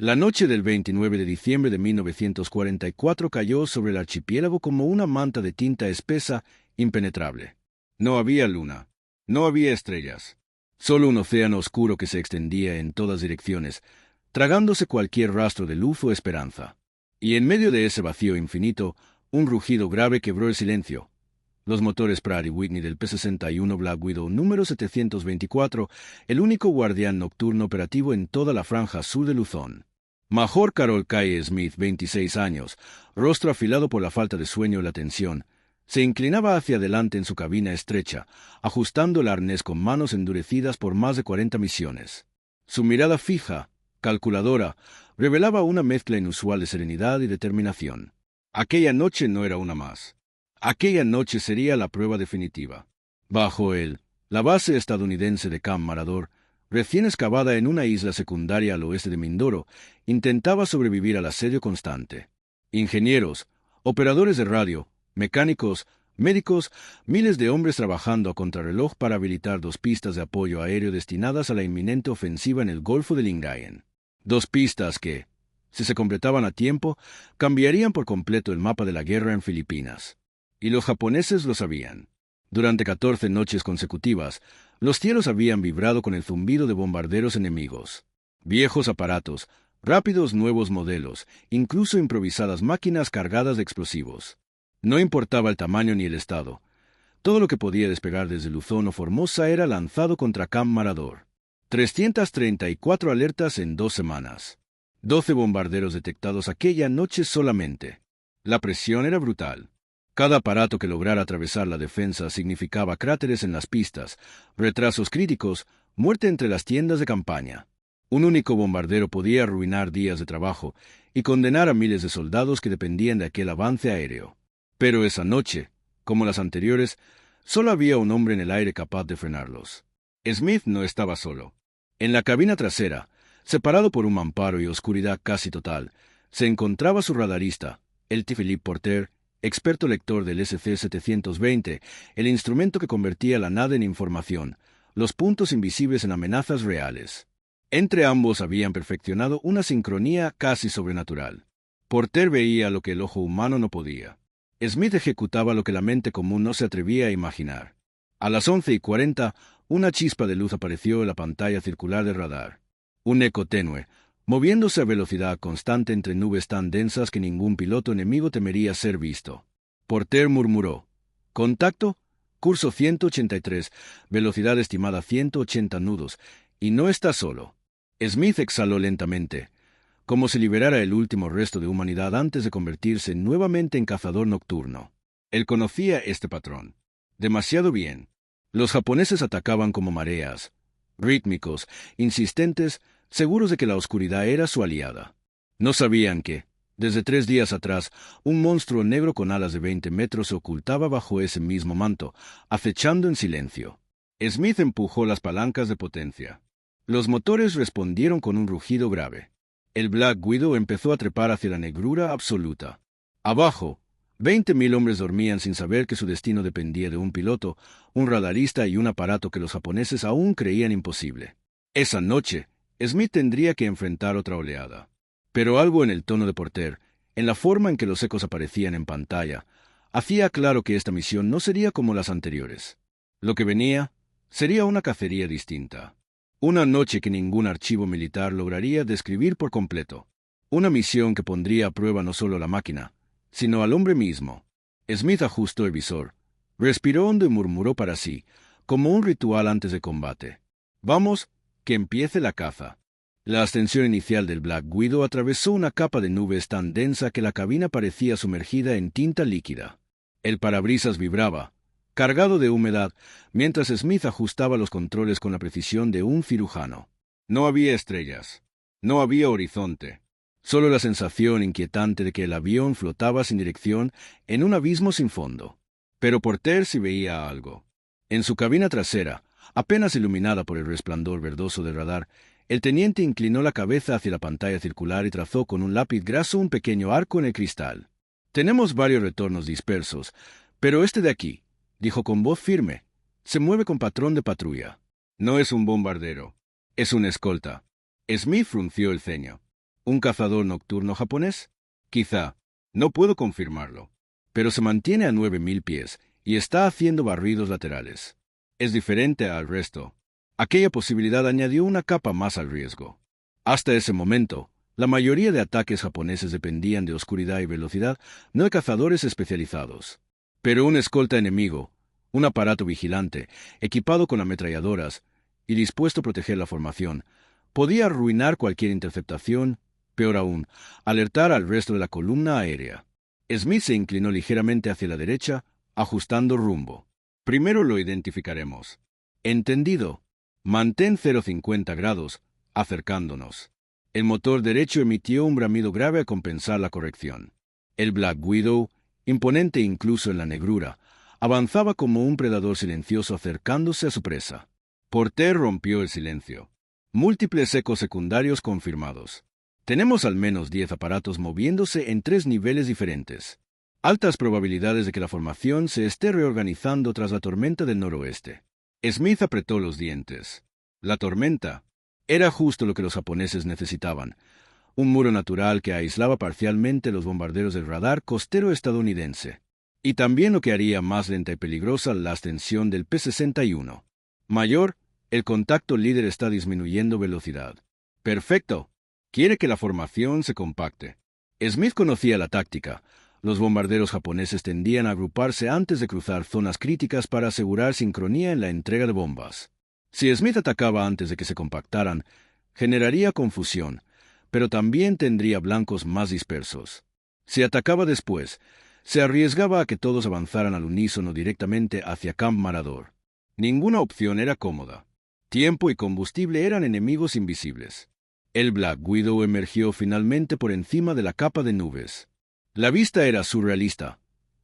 La noche del 29 de diciembre de 1944 cayó sobre el archipiélago como una manta de tinta espesa, impenetrable. No había luna, no había estrellas, solo un océano oscuro que se extendía en todas direcciones, tragándose cualquier rastro de luz o esperanza. Y en medio de ese vacío infinito, un rugido grave quebró el silencio. Los motores Pratt y Whitney del P-61 Black Widow número 724, el único guardián nocturno operativo en toda la franja sur de Luzón. Major Carol K. Smith, 26 años, rostro afilado por la falta de sueño y la tensión, se inclinaba hacia adelante en su cabina estrecha, ajustando el arnés con manos endurecidas por más de 40 misiones. Su mirada fija, calculadora, revelaba una mezcla inusual de serenidad y determinación. Aquella noche no era una más. Aquella noche sería la prueba definitiva. Bajo él, la base estadounidense de Camp Marador, recién excavada en una isla secundaria al oeste de Mindoro, intentaba sobrevivir al asedio constante. Ingenieros, operadores de radio, mecánicos, médicos, miles de hombres trabajando a contrarreloj para habilitar 2 pistas de apoyo aéreo destinadas a la inminente ofensiva en el Golfo de Lingayen. 2 pistas que, si se completaban a tiempo, cambiarían por completo el mapa de la guerra en Filipinas. Y los japoneses lo sabían. Durante 14 noches consecutivas, los cielos habían vibrado con el zumbido de bombarderos enemigos. Viejos aparatos, rápidos nuevos modelos, incluso improvisadas máquinas cargadas de explosivos. No importaba el tamaño ni el estado. Todo lo que podía despegar desde Luzón o Formosa era lanzado contra Camp Marador. 334 alertas en 2 semanas. 12 bombarderos detectados aquella noche solamente. La presión era brutal. Cada aparato que lograra atravesar la defensa significaba cráteres en las pistas, retrasos críticos, muerte entre las tiendas de campaña. Un único bombardero podía arruinar días de trabajo y condenar a miles de soldados que dependían de aquel avance aéreo. Pero esa noche, como las anteriores, solo había un hombre en el aire capaz de frenarlos. Smith no estaba solo. En la cabina trasera, separado por un mamparo y oscuridad casi total, se encontraba su radarista, el T. Philippe Porter, experto lector del SC-720, el instrumento que convertía la nada en información, los puntos invisibles en amenazas reales. Entre ambos habían perfeccionado una sincronía casi sobrenatural. Porter veía lo que el ojo humano no podía. Smith ejecutaba lo que la mente común no se atrevía a imaginar. A las 11:40, una chispa de luz apareció en la pantalla circular del radar. Un eco tenue, moviéndose a velocidad constante entre nubes tan densas que ningún piloto enemigo temería ser visto. Porter murmuró: «Contacto, curso 183, velocidad estimada 180 nudos, y no está solo». Smith exhaló lentamente, como si liberara el último resto de humanidad antes de convertirse nuevamente en cazador nocturno. Él conocía este patrón. Demasiado bien. Los japoneses atacaban como mareas, rítmicos, insistentes, seguros de que la oscuridad era su aliada. No sabían que, desde 3 días atrás, un monstruo negro con alas de 20 metros se ocultaba bajo ese mismo manto, acechando en silencio. Smith empujó las palancas de potencia. Los motores respondieron con un rugido grave. El Black Widow empezó a trepar hacia la negrura absoluta. Abajo, 20.000 hombres dormían sin saber que su destino dependía de un piloto, un radarista y un aparato que los japoneses aún creían imposible. Esa noche, Smith tendría que enfrentar otra oleada. Pero algo en el tono de Porter, en la forma en que los ecos aparecían en pantalla, hacía claro que esta misión no sería como las anteriores. Lo que venía sería una cacería distinta. Una noche que ningún archivo militar lograría describir por completo. Una misión que pondría a prueba no solo la máquina, sino al hombre mismo. Smith ajustó el visor, respiró hondo y murmuró para sí, como un ritual antes de combate: «Vamos, que empiece la caza». La ascensión inicial del Black Widow atravesó una capa de nubes tan densa que la cabina parecía sumergida en tinta líquida. El parabrisas vibraba, cargado de humedad, mientras Smith ajustaba los controles con la precisión de un cirujano. No había estrellas. No había horizonte. Solo la sensación inquietante de que el avión flotaba sin dirección en un abismo sin fondo. Pero Porter sí veía algo. En su cabina trasera, apenas iluminada por el resplandor verdoso del radar, el teniente inclinó la cabeza hacia la pantalla circular y trazó con un lápiz graso un pequeño arco en el cristal. «Tenemos varios retornos dispersos, pero este de aquí», dijo con voz firme, «se mueve con patrón de patrulla. No es un bombardero. Es una escolta». Smith frunció el ceño. ¿Un cazador nocturno japonés? Quizá. No puedo confirmarlo. Pero se mantiene a 9.000 pies y está haciendo barridos laterales. Es diferente al resto. Aquella posibilidad añadió una capa más al riesgo. Hasta ese momento, la mayoría de ataques japoneses dependían de oscuridad y velocidad, no de cazadores especializados. Pero un escolta enemigo, un aparato vigilante, equipado con ametralladoras y dispuesto a proteger la formación, podía arruinar cualquier interceptación, peor aún, alertar al resto de la columna aérea. Smith se inclinó ligeramente hacia la derecha, ajustando rumbo. Primero lo identificaremos. Entendido. Mantén 0,50 grados, acercándonos. El motor derecho emitió un bramido grave a compensar la corrección. El Black Widow, imponente incluso en la negrura, avanzaba como un predador silencioso acercándose a su presa. Porter rompió el silencio. Múltiples ecos secundarios confirmados. Tenemos al menos 10 aparatos moviéndose en 3 niveles diferentes. Altas probabilidades de que la formación se esté reorganizando tras la tormenta del noroeste. Smith apretó los dientes. La tormenta era justo lo que los japoneses necesitaban. Un muro natural que aislaba parcialmente los bombarderos del radar costero estadounidense. Y también lo que haría más lenta y peligrosa la ascensión del P-61. Mayor, el contacto líder está disminuyendo velocidad. Perfecto. Quiere que la formación se compacte. Smith conocía la táctica. Los bombarderos japoneses tendían a agruparse antes de cruzar zonas críticas para asegurar sincronía en la entrega de bombas. Si Smith atacaba antes de que se compactaran, generaría confusión, pero también tendría blancos más dispersos. Si atacaba después, se arriesgaba a que todos avanzaran al unísono directamente hacia Camp Marador. Ninguna opción era cómoda. Tiempo y combustible eran enemigos invisibles. El Black Widow emergió finalmente por encima de la capa de nubes. La vista era surrealista.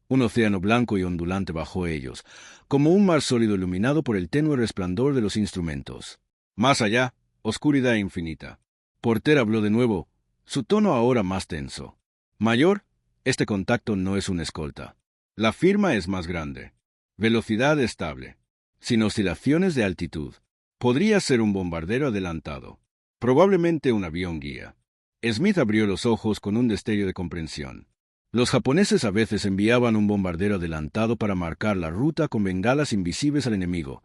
Un océano blanco y ondulante bajo ellos, como un mar sólido iluminado por el tenue resplandor de los instrumentos. Más allá, oscuridad infinita. Porter habló de nuevo, su tono ahora más tenso. Mayor, este contacto no es una escolta. La firma es más grande. Velocidad estable. Sin oscilaciones de altitud. Podría ser un bombardero adelantado. Probablemente un avión guía. Smith abrió los ojos con un destello de comprensión. Los japoneses a veces enviaban un bombardero adelantado para marcar la ruta con bengalas invisibles al enemigo,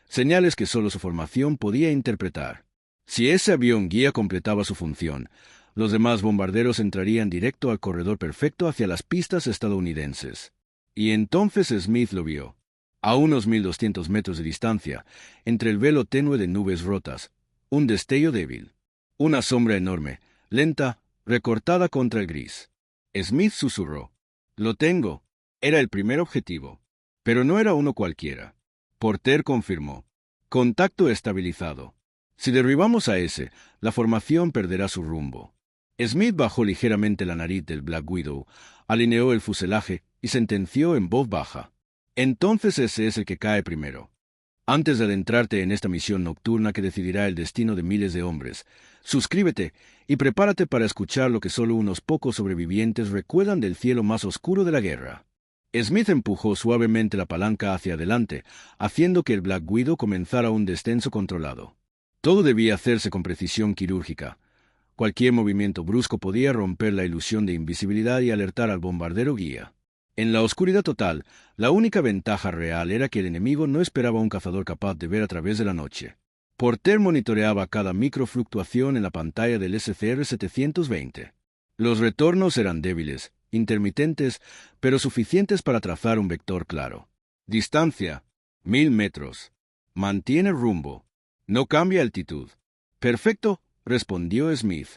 señales que solo su formación podía interpretar. Si ese avión guía completaba su función, los demás bombarderos entrarían directo al corredor perfecto hacia las pistas estadounidenses. Y entonces Smith lo vio. A unos 1.200 metros de distancia, entre el velo tenue de nubes rotas, un destello débil. Una sombra enorme, lenta, recortada contra el gris. Smith susurró. Lo tengo. Era el primer objetivo. Pero no era uno cualquiera. Porter confirmó. Contacto estabilizado. Si derribamos a ese, la formación perderá su rumbo. Smith bajó ligeramente la nariz del Black Widow, alineó el fuselaje y sentenció en voz baja. Entonces ese es el que cae primero. Antes de adentrarte en esta misión nocturna que decidirá el destino de miles de hombres, suscríbete y prepárate para escuchar lo que solo unos pocos sobrevivientes recuerdan del cielo más oscuro de la guerra. Smith empujó suavemente la palanca hacia adelante, haciendo que el Black Widow comenzara un descenso controlado. Todo debía hacerse con precisión quirúrgica. Cualquier movimiento brusco podía romper la ilusión de invisibilidad y alertar al bombardero guía. En la oscuridad total, la única ventaja real era que el enemigo no esperaba un cazador capaz de ver a través de la noche. Porter monitoreaba cada microfluctuación en la pantalla del SCR-720. Los retornos eran débiles, intermitentes, pero suficientes para trazar un vector claro. Distancia: 1.000 metros. Mantiene rumbo. No cambia altitud. Perfecto, respondió Smith.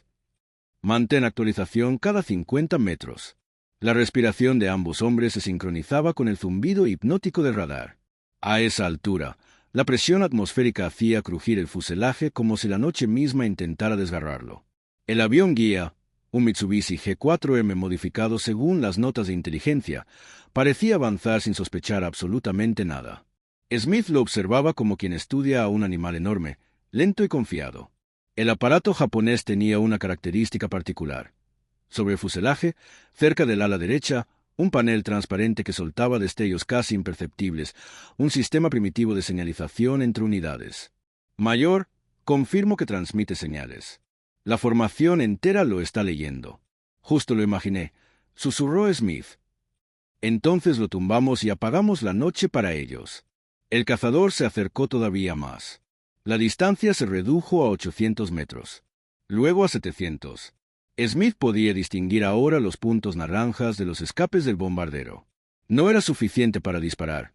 Mantén actualización cada 50 metros. La respiración de ambos hombres se sincronizaba con el zumbido hipnótico del radar. A esa altura, la presión atmosférica hacía crujir el fuselaje como si la noche misma intentara desgarrarlo. El avión guía, un Mitsubishi G4M modificado según las notas de inteligencia, parecía avanzar sin sospechar absolutamente nada. Smith lo observaba como quien estudia a un animal enorme, lento y confiado. El aparato japonés tenía una característica particular. Sobre el fuselaje, cerca del ala derecha, un panel transparente que soltaba destellos casi imperceptibles, un sistema primitivo de señalización entre unidades. Mayor, confirmo que transmite señales. La formación entera lo está leyendo. Justo lo imaginé, susurró Smith. Entonces lo tumbamos y apagamos la noche para ellos. El cazador se acercó todavía más. La distancia se redujo a 800 metros. Luego a 700. Smith podía distinguir ahora los puntos naranjas de los escapes del bombardero. No era suficiente para disparar,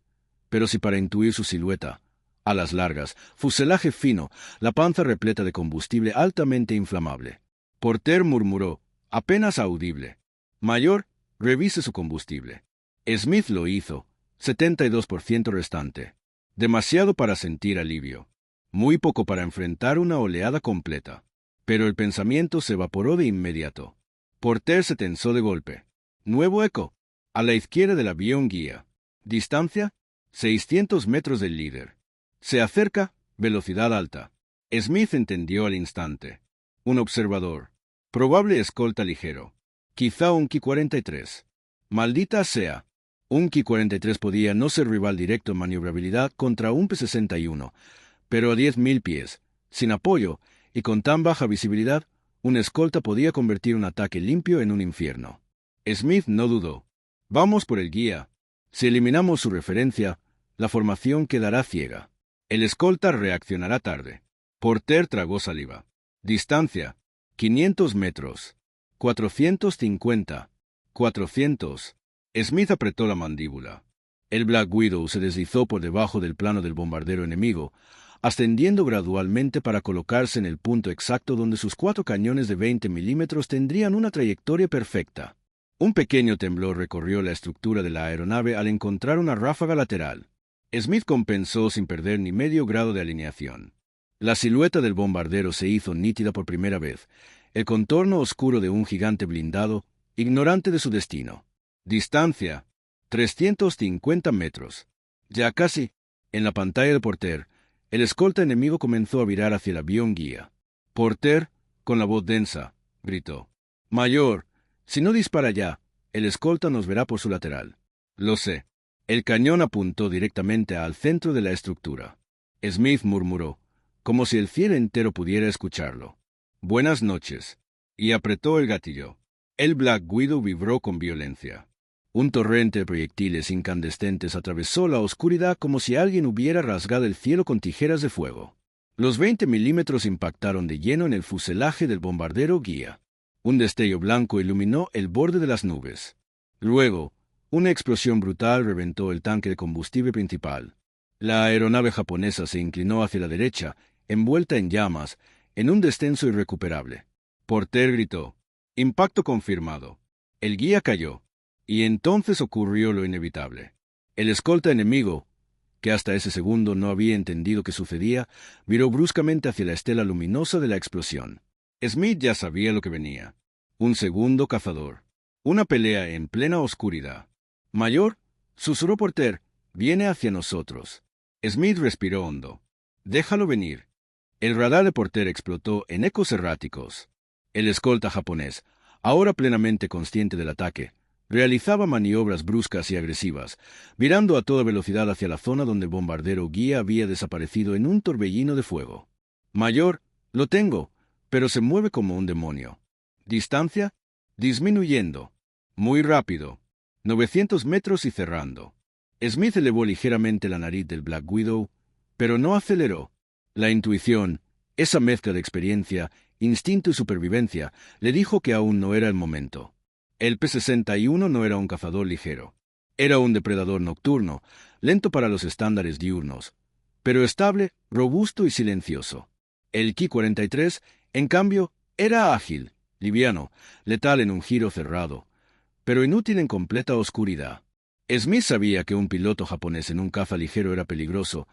pero sí para intuir su silueta. Alas largas, fuselaje fino, la panza repleta de combustible altamente inflamable. Porter murmuró, apenas audible. Mayor, revise su combustible. Smith lo hizo, 72% restante. Demasiado para sentir alivio. Muy poco para enfrentar una oleada completa. Pero el pensamiento se evaporó de inmediato. Porter se tensó de golpe. Nuevo eco. A la izquierda del avión guía. Distancia, 600 metros del líder. Se acerca, velocidad alta. Smith entendió al instante. Un observador. Probable escolta ligero. Quizá un Ki-43. Maldita sea. Un Ki-43 podía no ser rival directo en maniobrabilidad contra un P-61, pero a 10.000 pies, sin apoyo y con tan baja visibilidad, un escolta podía convertir un ataque limpio en un infierno. Smith no dudó. Vamos por el guía. Si eliminamos su referencia, la formación quedará ciega. El escolta reaccionará tarde. Porter tragó saliva. Distancia, 500 metros. 450. 400. Smith apretó la mandíbula. El Black Widow se deslizó por debajo del plano del bombardero enemigo, ascendiendo gradualmente para colocarse en el punto exacto donde sus 4 cañones de 20 milímetros tendrían una trayectoria perfecta. Un pequeño temblor recorrió la estructura de la aeronave al encontrar una ráfaga lateral. Smith compensó sin perder ni medio grado de alineación. La silueta del bombardero se hizo nítida por primera vez, el contorno oscuro de un gigante blindado, ignorante de su destino. Distancia, 350 metros. Ya casi, en la pantalla de Porter, el escolta enemigo comenzó a virar hacia el avión guía. Porter, con la voz densa, gritó. Mayor, si no dispara ya, el escolta nos verá por su lateral. Lo sé. El cañón apuntó directamente al centro de la estructura. Smith murmuró, como si el cielo entero pudiera escucharlo. Buenas noches. Y apretó el gatillo. El Black Widow vibró con violencia. Un torrente de proyectiles incandescentes atravesó la oscuridad como si alguien hubiera rasgado el cielo con tijeras de fuego. Los 20 milímetros impactaron de lleno en el fuselaje del bombardero guía. Un destello blanco iluminó el borde de las nubes. Luego, una explosión brutal reventó el tanque de combustible principal. La aeronave japonesa se inclinó hacia la derecha, envuelta en llamas, en un descenso irrecuperable. Porter gritó. Impacto confirmado. El guía cayó. Y entonces ocurrió lo inevitable. El escolta enemigo, que hasta ese segundo no había entendido qué sucedía, viró bruscamente hacia la estela luminosa de la explosión. Smith ya sabía lo que venía. Un segundo cazador. Una pelea en plena oscuridad. Mayor, susurró Porter, viene hacia nosotros. Smith respiró hondo. Déjalo venir. El radar de Porter explotó en ecos erráticos. El escolta japonés, ahora plenamente consciente del ataque, realizaba maniobras bruscas y agresivas, virando a toda velocidad hacia la zona donde el bombardero guía había desaparecido en un torbellino de fuego. Mayor, lo tengo, pero se mueve como un demonio. Distancia, disminuyendo. Muy rápido. 900 metros y cerrando. Smith elevó ligeramente la nariz del Black Widow, pero no aceleró. La intuición, esa mezcla de experiencia, instinto y supervivencia, le dijo que aún no era el momento. El P-61 no era un cazador ligero. Era un depredador nocturno, lento para los estándares diurnos, pero estable, robusto y silencioso. El Ki-43, en cambio, era ágil, liviano, letal en un giro cerrado, pero inútil en completa oscuridad. Smith sabía que un piloto japonés en un caza ligero era peligroso,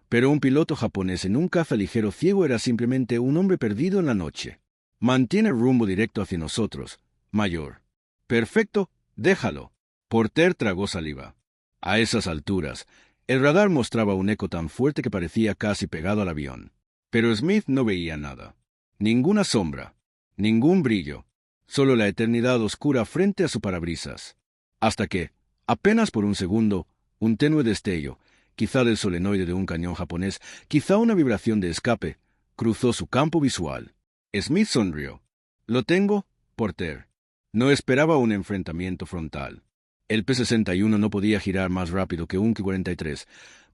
pero un piloto japonés en un caza ligero ciego era simplemente un hombre perdido en la noche. Mantiene rumbo directo hacia nosotros, mayor. Perfecto, déjalo. Porter tragó saliva. A esas alturas, el radar mostraba un eco tan fuerte que parecía casi pegado al avión. Pero Smith no veía nada. Ninguna sombra. Ningún brillo. Solo la eternidad oscura frente a su parabrisas. Hasta que, apenas por un segundo, un tenue destello, quizá del solenoide de un cañón japonés, quizá una vibración de escape, cruzó su campo visual. Smith sonrió. «Lo tengo, Porter». No esperaba un enfrentamiento frontal. El P-61 no podía girar más rápido que un Ki-43,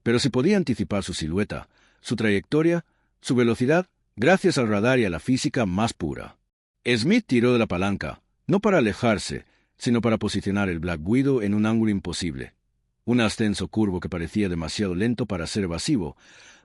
pero sí podía anticipar su silueta, su trayectoria, su velocidad, gracias al radar y a la física más pura. Smith tiró de la palanca, no para alejarse, sino para posicionar el Black Widow en un ángulo imposible. Un ascenso curvo que parecía demasiado lento para ser evasivo,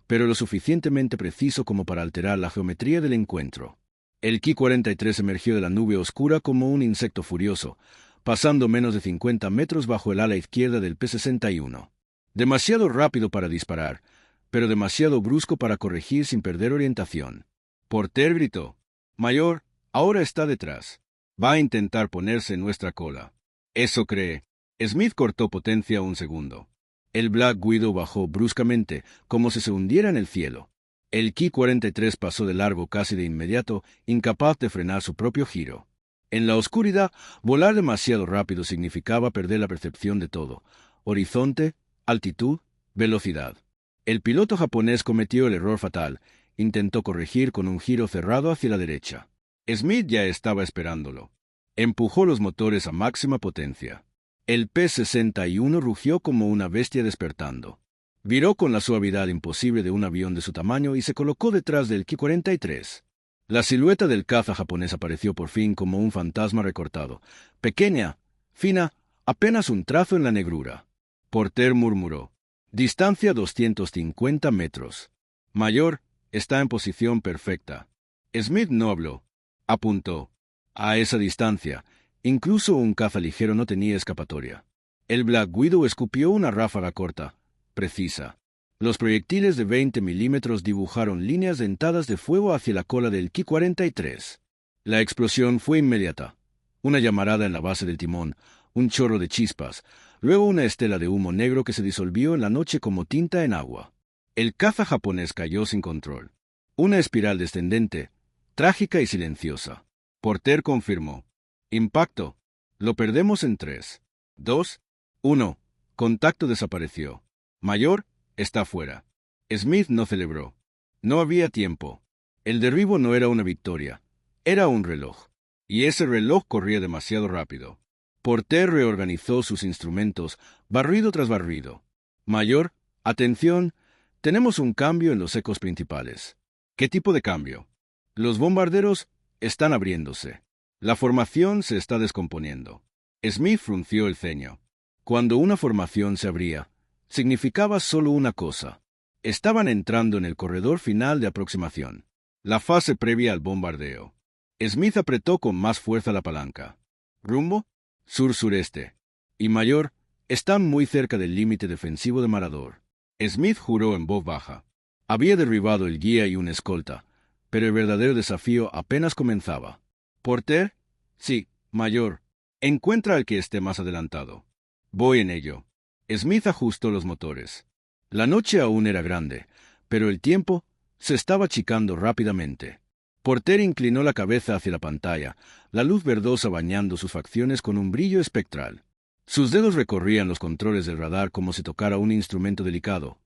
pero lo suficientemente preciso como para alterar la geometría del encuentro. El Ki-43 emergió de la nube oscura como un insecto furioso, pasando menos de 50 metros bajo el ala izquierda del P-61. Demasiado rápido para disparar, pero demasiado brusco para corregir sin perder orientación. Porter gritó: «Mayor, ahora está detrás. Va a intentar ponerse en nuestra cola». «Eso cree». Smith cortó potencia un segundo. El Black Widow bajó bruscamente, como si se hundiera en el cielo. El Ki-43 pasó de largo casi de inmediato, incapaz de frenar su propio giro. En la oscuridad, volar demasiado rápido significaba perder la percepción de todo: horizonte, altitud, velocidad. El piloto japonés cometió el error fatal. Intentó corregir con un giro cerrado hacia la derecha. Smith ya estaba esperándolo. Empujó los motores a máxima potencia. El P-61 rugió como una bestia despertando. Viró con la suavidad imposible de un avión de su tamaño y se colocó detrás del Ki-43. La silueta del caza japonés apareció por fin como un fantasma recortado, pequeña, fina, apenas un trazo en la negrura. Porter murmuró: «Distancia 250 metros. Mayor, está en posición perfecta». Smith no habló. Apuntó. A esa distancia, incluso un caza ligero no tenía escapatoria. El Black Widow escupió una ráfaga corta, precisa. Los proyectiles de 20 milímetros dibujaron líneas dentadas de fuego hacia la cola del Ki-43. La explosión fue inmediata. Una llamarada en la base del timón, un chorro de chispas, luego una estela de humo negro que se disolvió en la noche como tinta en agua. El caza japonés cayó sin control. Una espiral descendente, trágica y silenciosa. Porter confirmó: «Impacto. Lo perdemos en 3, 2, 1. Contacto desapareció. Mayor, está fuera». Smith no celebró. No había tiempo. El derribo no era una victoria. Era un reloj. Y ese reloj corría demasiado rápido. Porter reorganizó sus instrumentos, barrido tras barrido. «Mayor, atención, tenemos un cambio en los ecos principales». «¿Qué tipo de cambio?» «Los bombarderos están abriéndose. La formación se está descomponiendo». Smith frunció el ceño. Cuando una formación se abría, significaba solo una cosa: estaban entrando en el corredor final de aproximación, la fase previa al bombardeo. Smith apretó con más fuerza la palanca. «Rumbo sur-sureste. Y Mayor, están muy cerca del límite defensivo de Marador». Smith juró en voz baja. Había derribado el guía y un escolta, pero el verdadero desafío apenas comenzaba. «Porter?» «Sí, Mayor. Encuentra al que esté más adelantado». «Voy en ello». Smith ajustó los motores. La noche aún era grande, pero el tiempo se estaba achicando rápidamente. Porter inclinó la cabeza hacia la pantalla, la luz verdosa bañando sus facciones con un brillo espectral. Sus dedos recorrían los controles del radar como si tocara un instrumento delicado.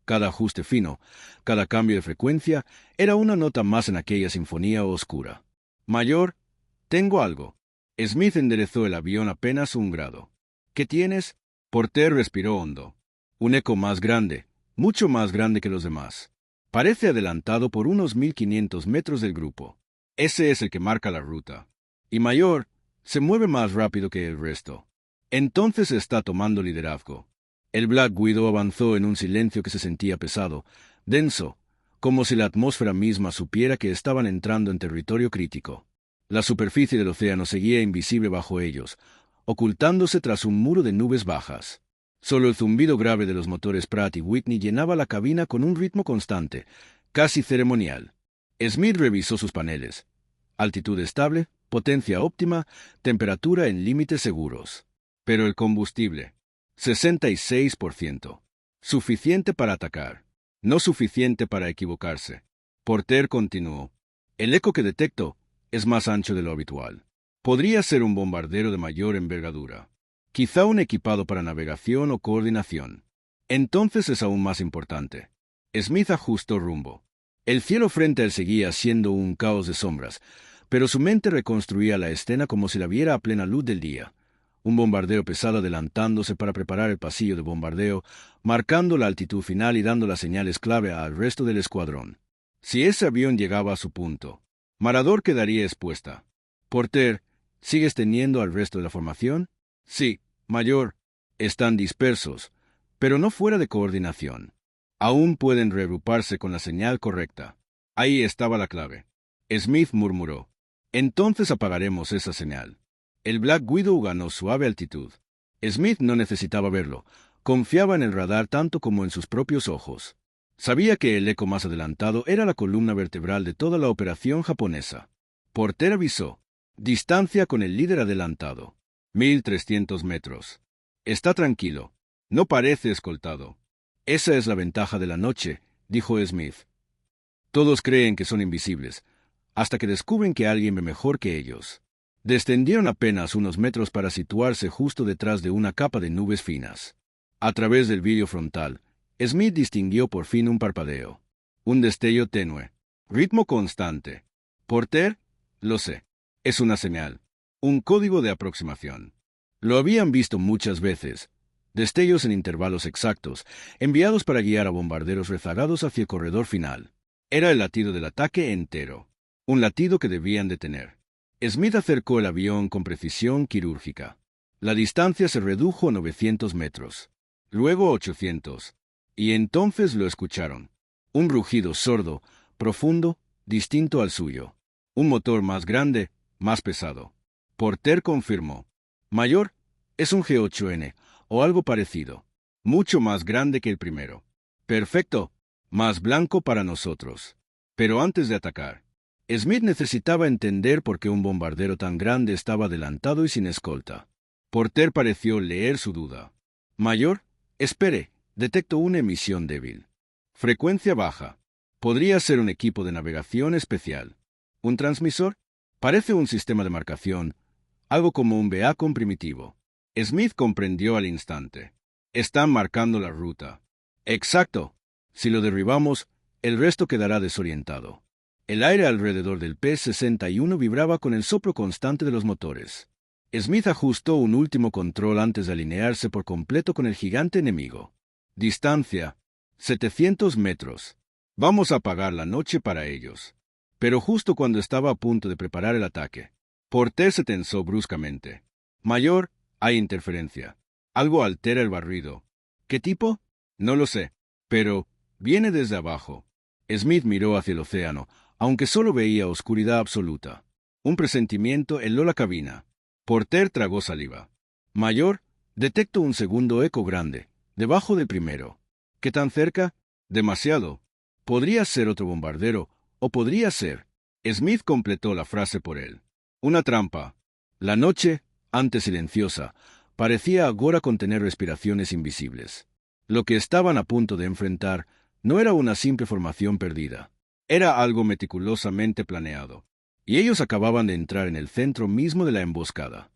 Cada ajuste fino, cada cambio de frecuencia, era una nota más en aquella sinfonía oscura. «Mayor, tengo algo». Smith enderezó el avión apenas un grado. «¿Qué tienes?» Porter respiró hondo. «Un eco más grande, mucho más grande que los demás. Parece adelantado por unos 1500 metros del grupo. Ese es el que marca la ruta. Y Mayor se mueve más rápido que el resto. Entonces está tomando liderazgo». El Black Widow avanzó en un silencio que se sentía pesado, denso, como si la atmósfera misma supiera que estaban entrando en territorio crítico. La superficie del océano seguía invisible bajo ellos, ocultándose tras un muro de nubes bajas. Solo el zumbido grave de los motores Pratt y Whitney llenaba la cabina con un ritmo constante, casi ceremonial. Smith revisó sus paneles. Altitud estable, potencia óptima, temperatura en límites seguros. Pero el combustible: 66%. Suficiente para atacar. No suficiente para equivocarse. Porter continuó: «El eco que detecto es más ancho de lo habitual. Podría ser un bombardero de mayor envergadura. Quizá un equipado para navegación o coordinación. Entonces es aún más importante». Smith ajustó rumbo. El cielo frente a él seguía siendo un caos de sombras, pero su mente reconstruía la escena como si la viera a plena luz del día. Un bombardero pesado adelantándose para preparar el pasillo de bombardeo, marcando la altitud final y dando las señales clave al resto del escuadrón. Si ese avión llegaba a su punto, Marador quedaría expuesta. Porter, ¿sigues teniendo al resto de la formación? Sí, mayor. Están dispersos, pero no fuera de coordinación. Aún pueden reagruparse con la señal correcta. Ahí estaba la clave. Smith murmuró. Entonces apagaremos esa señal. El Black Widow ganó suave altitud. Smith no necesitaba verlo. Confiaba en el radar tanto como en sus propios ojos. Sabía que el eco más adelantado era la columna vertebral de toda la operación japonesa. Porter avisó. Distancia con el líder adelantado. 1300 metros. Está tranquilo. No parece escoltado. Esa es la ventaja de la noche, dijo Smith. Todos creen que son invisibles, hasta que descubren que alguien ve mejor que ellos. Descendieron apenas unos metros para situarse justo detrás de una capa de nubes finas. A través del vidrio frontal, Smith distinguió por fin un parpadeo. Un destello tenue. Ritmo constante. Porter, lo sé. Es una señal. Un código de aproximación. Lo habían visto muchas veces. Destellos en intervalos exactos, enviados para guiar a bombarderos rezagados hacia el corredor final. Era el latido del ataque entero. Un latido que debían detener. Smith acercó el avión con precisión quirúrgica. La distancia se redujo a 900 metros. Luego 800. Y entonces lo escucharon. Un rugido sordo, profundo, distinto al suyo. Un motor más grande, más pesado. Porter confirmó. Mayor, es un G8N, o algo parecido. Mucho más grande que el primero. Perfecto. Más blanco para nosotros. Pero antes de atacar, Smith necesitaba entender por qué un bombardero tan grande estaba adelantado y sin escolta. Porter pareció leer su duda. Mayor, espere, detecto una emisión débil. Frecuencia baja. Podría ser un equipo de navegación especial. ¿Un transmisor? Parece un sistema de marcación, algo como un beacon primitivo. Smith comprendió al instante. Están marcando la ruta. Exacto. Si lo derribamos, el resto quedará desorientado. El aire alrededor del P-61 vibraba con el soplo constante de los motores. Smith ajustó un último control antes de alinearse por completo con el gigante enemigo. Distancia: 700 metros. Vamos a apagar la noche para ellos. Pero justo cuando estaba a punto de preparar el ataque, Porter se tensó bruscamente. Mayor, hay interferencia. Algo altera el barrido. ¿Qué tipo? No lo sé. Pero viene desde abajo. Smith miró hacia el océano, aunque solo veía oscuridad absoluta. Un presentimiento heló la cabina. Porter tragó saliva. Mayor, detecto un segundo eco grande, debajo del primero. ¿Qué tan cerca? Demasiado. Podría ser otro bombardero, o podría ser. Smith completó la frase por él. Una trampa. La noche, antes silenciosa, parecía agora contener respiraciones invisibles. Lo que estaban a punto de enfrentar no era una simple formación perdida. Era algo meticulosamente planeado. Y ellos acababan de entrar en el centro mismo de la emboscada.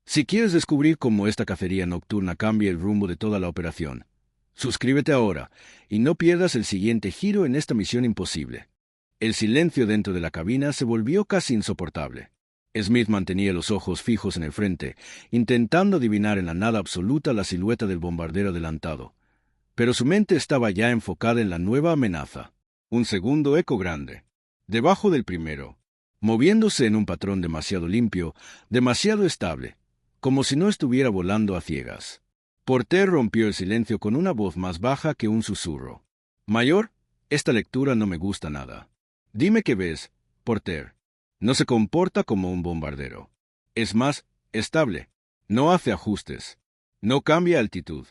Si quieres descubrir cómo esta cacería nocturna cambia el rumbo de toda la operación, suscríbete ahora y no pierdas el siguiente giro en esta misión imposible. El silencio dentro de la cabina se volvió casi insoportable. Smith mantenía los ojos fijos en el frente, intentando adivinar en la nada absoluta la silueta del bombardero adelantado. Pero su mente estaba ya enfocada en la nueva amenaza. Un segundo eco grande. Debajo del primero. Moviéndose en un patrón demasiado limpio, demasiado estable, como si no estuviera volando a ciegas. Porter rompió el silencio con una voz más baja que un susurro. Mayor, esta lectura no me gusta nada. Dime qué ves, Porter. No se comporta como un bombardero. Es más, estable. No hace ajustes. No cambia altitud.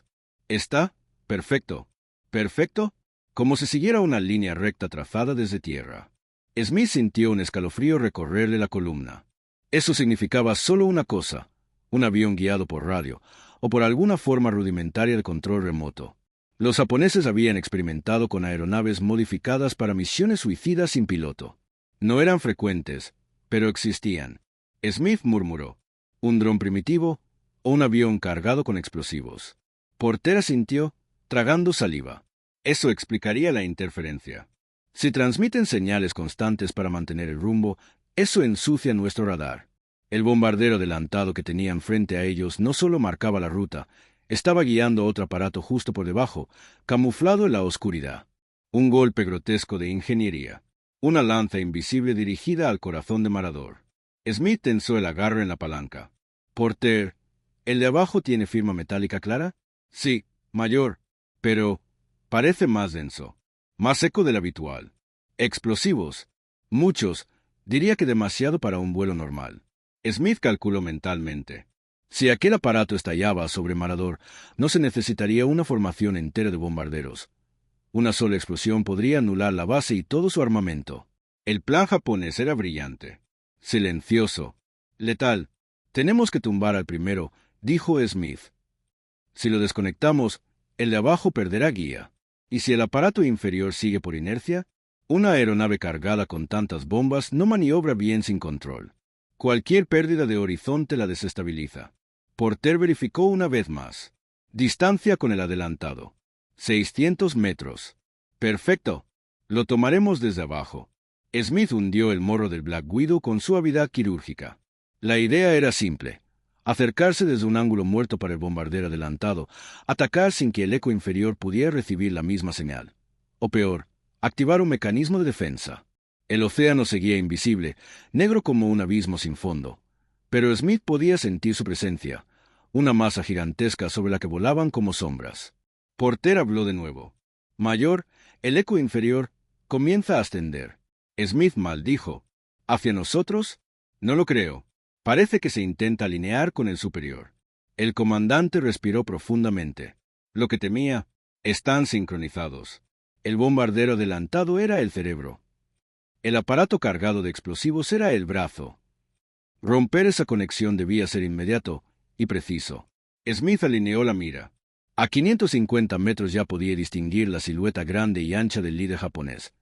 Está perfecto. ¿Perfecto? Como si siguiera una línea recta trazada desde tierra. Smith sintió un escalofrío recorrerle la columna. Eso significaba solo una cosa: un avión guiado por radio, o por alguna forma rudimentaria de control remoto. Los japoneses habían experimentado con aeronaves modificadas para misiones suicidas sin piloto. No eran frecuentes, pero existían. Smith murmuró: ¿un dron primitivo o un avión cargado con explosivos? Porter asintió, tragando saliva. Eso explicaría la interferencia. Si transmiten señales constantes para mantener el rumbo, eso ensucia nuestro radar. El bombardero adelantado que tenían frente a ellos no solo marcaba la ruta, estaba guiando otro aparato justo por debajo, camuflado en la oscuridad. Un golpe grotesco de ingeniería. Una lanza invisible dirigida al corazón de Marador. Smith tensó el agarre en la palanca. Porter, ¿el de abajo tiene firma metálica clara? Sí, mayor, pero parece más denso, más seco del habitual. Explosivos. Muchos, diría que demasiado para un vuelo normal. Smith calculó mentalmente. Si aquel aparato estallaba sobre Marador, no se necesitaría una formación entera de bombarderos. Una sola explosión podría anular la base y todo su armamento. El plan japonés era brillante. Silencioso. Letal. Tenemos que tumbar al primero, dijo Smith. Si lo desconectamos, el de abajo perderá guía. ¿Y si el aparato inferior sigue por inercia? Una aeronave cargada con tantas bombas no maniobra bien sin control. Cualquier pérdida de horizonte la desestabiliza. Porter verificó una vez más. Distancia con el adelantado. 600 metros. Perfecto. Lo tomaremos desde abajo. Smith hundió el morro del Black Widow con suavidad quirúrgica. La idea era simple. Acercarse desde un ángulo muerto para el bombardero adelantado, atacar sin que el eco inferior pudiera recibir la misma señal. O peor, activar un mecanismo de defensa. El océano seguía invisible, negro como un abismo sin fondo. Pero Smith podía sentir su presencia, una masa gigantesca sobre la que volaban como sombras. Porter habló de nuevo. Mayor, el eco inferior comienza a ascender. Smith maldijo. ¿Hacia nosotros? No lo creo. Parece que se intenta alinear con el superior. El comandante respiró profundamente. Lo que temía, están sincronizados. El bombardero adelantado era el cerebro. El aparato cargado de explosivos era el brazo. Romper esa conexión debía ser inmediato y preciso. Smith alineó la mira. A 550 metros ya podía distinguir la silueta grande y ancha del líder japonés.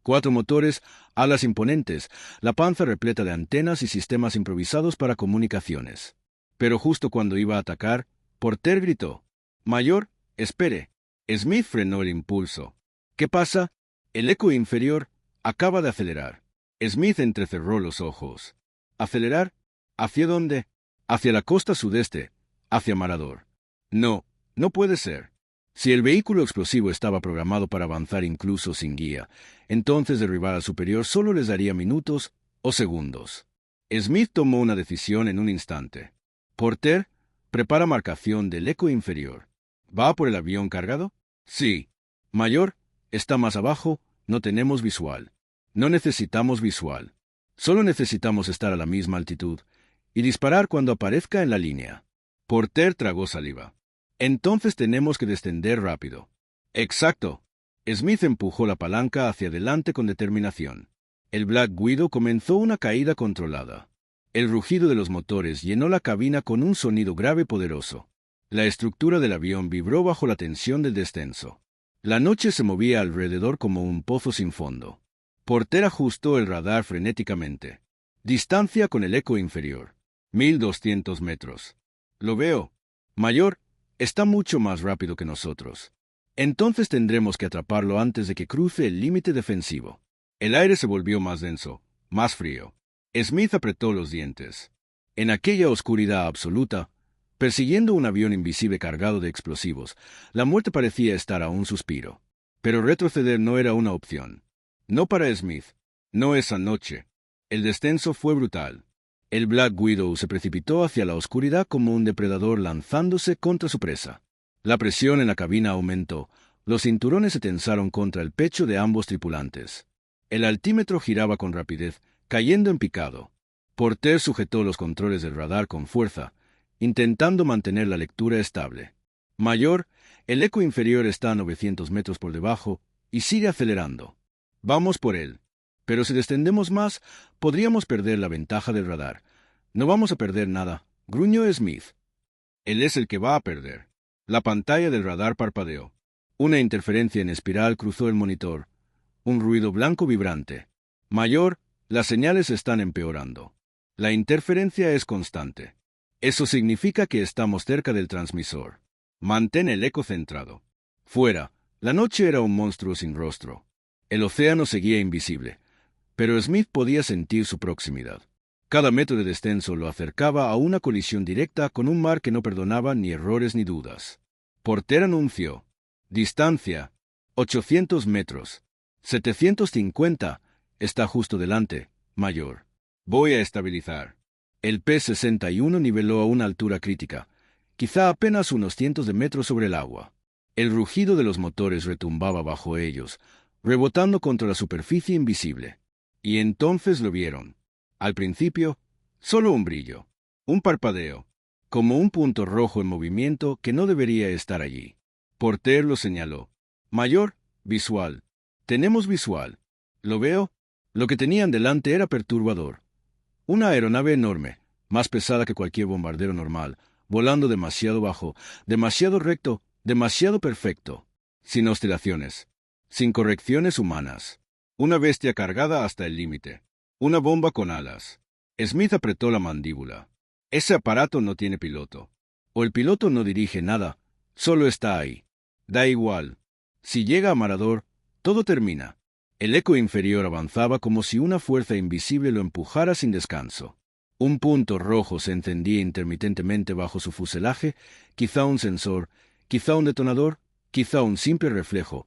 4 motores, alas imponentes, la panza repleta de antenas y sistemas improvisados para comunicaciones. Pero justo cuando iba a atacar, Porter gritó: «Mayor, espere». Smith frenó el impulso. ¿Qué pasa? El eco inferior acaba de acelerar. Smith entrecerró los ojos. ¿Acelerar? ¿Hacia dónde? Hacia la costa sudeste, hacia Marador. No, no puede ser. Si el vehículo explosivo estaba programado para avanzar incluso sin guía, entonces derribar al superior solo les daría minutos o segundos. Smith tomó una decisión en un instante. Porter, prepara marcación del eco inferior. ¿Va por el avión cargado? Sí. Mayor, está más abajo, no tenemos visual. No necesitamos visual. Solo necesitamos estar a la misma altitud y disparar cuando aparezca en la línea. Porter tragó saliva. Entonces tenemos que descender rápido. Exacto. Smith empujó la palanca hacia adelante con determinación. El Black Widow comenzó una caída controlada. El rugido de los motores llenó la cabina con un sonido grave y poderoso. La estructura del avión vibró bajo la tensión del descenso. La noche se movía alrededor como un pozo sin fondo. Porter ajustó el radar frenéticamente. Distancia con el eco inferior. 1200 metros. Lo veo. Mayor, está mucho más rápido que nosotros. Entonces tendremos que atraparlo antes de que cruce el límite defensivo. El aire se volvió más denso, más frío. Smith apretó los dientes. En aquella oscuridad absoluta, persiguiendo un avión invisible cargado de explosivos, la muerte parecía estar a un suspiro. Pero retroceder no era una opción. No para Smith. No esa noche. El descenso fue brutal. El Black Widow se precipitó hacia la oscuridad como un depredador lanzándose contra su presa. La presión en la cabina aumentó. Los cinturones se tensaron contra el pecho de ambos tripulantes. El altímetro giraba con rapidez, cayendo en picado. Porter sujetó los controles del radar con fuerza, intentando mantener la lectura estable. Mayor, el eco inferior está a 900 metros por debajo y sigue acelerando. Vamos por él. Pero si descendemos más, podríamos perder la ventaja del radar. No vamos a perder nada, gruñó Smith. Él es el que va a perder. La pantalla del radar parpadeó. Una interferencia en espiral cruzó el monitor. Un ruido blanco vibrante. Mayor, las señales están empeorando. La interferencia es constante. Eso significa que estamos cerca del transmisor. Mantén el eco centrado. Fuera, la noche era un monstruo sin rostro. El océano seguía invisible, pero Smith podía sentir su proximidad. Cada metro de descenso lo acercaba a una colisión directa con un mar que no perdonaba ni errores ni dudas. Porter anunció: distancia, 800 metros. 750, está justo delante, mayor. Voy a estabilizar. El P-61 niveló a una altura crítica, quizá apenas unos cientos de metros sobre el agua. El rugido de los motores retumbaba bajo ellos, rebotando contra la superficie invisible. Y entonces lo vieron. Al principio, solo un brillo, un parpadeo, como un punto rojo en movimiento que no debería estar allí. Porter lo señaló. Mayor, visual. Tenemos visual. ¿Lo veo? Lo que tenían delante era perturbador. Una aeronave enorme, más pesada que cualquier bombardero normal, volando demasiado bajo, demasiado recto, demasiado perfecto, sin oscilaciones, sin correcciones humanas. Una bestia cargada hasta el límite. Una bomba con alas. Smith apretó la mandíbula. Ese aparato no tiene piloto. O el piloto no dirige nada, solo está ahí. Da igual. Si llega a Marador, todo termina. El eco inferior avanzaba como si una fuerza invisible lo empujara sin descanso. Un punto rojo se encendía intermitentemente bajo su fuselaje, quizá un sensor, quizá un detonador, quizá un simple reflejo,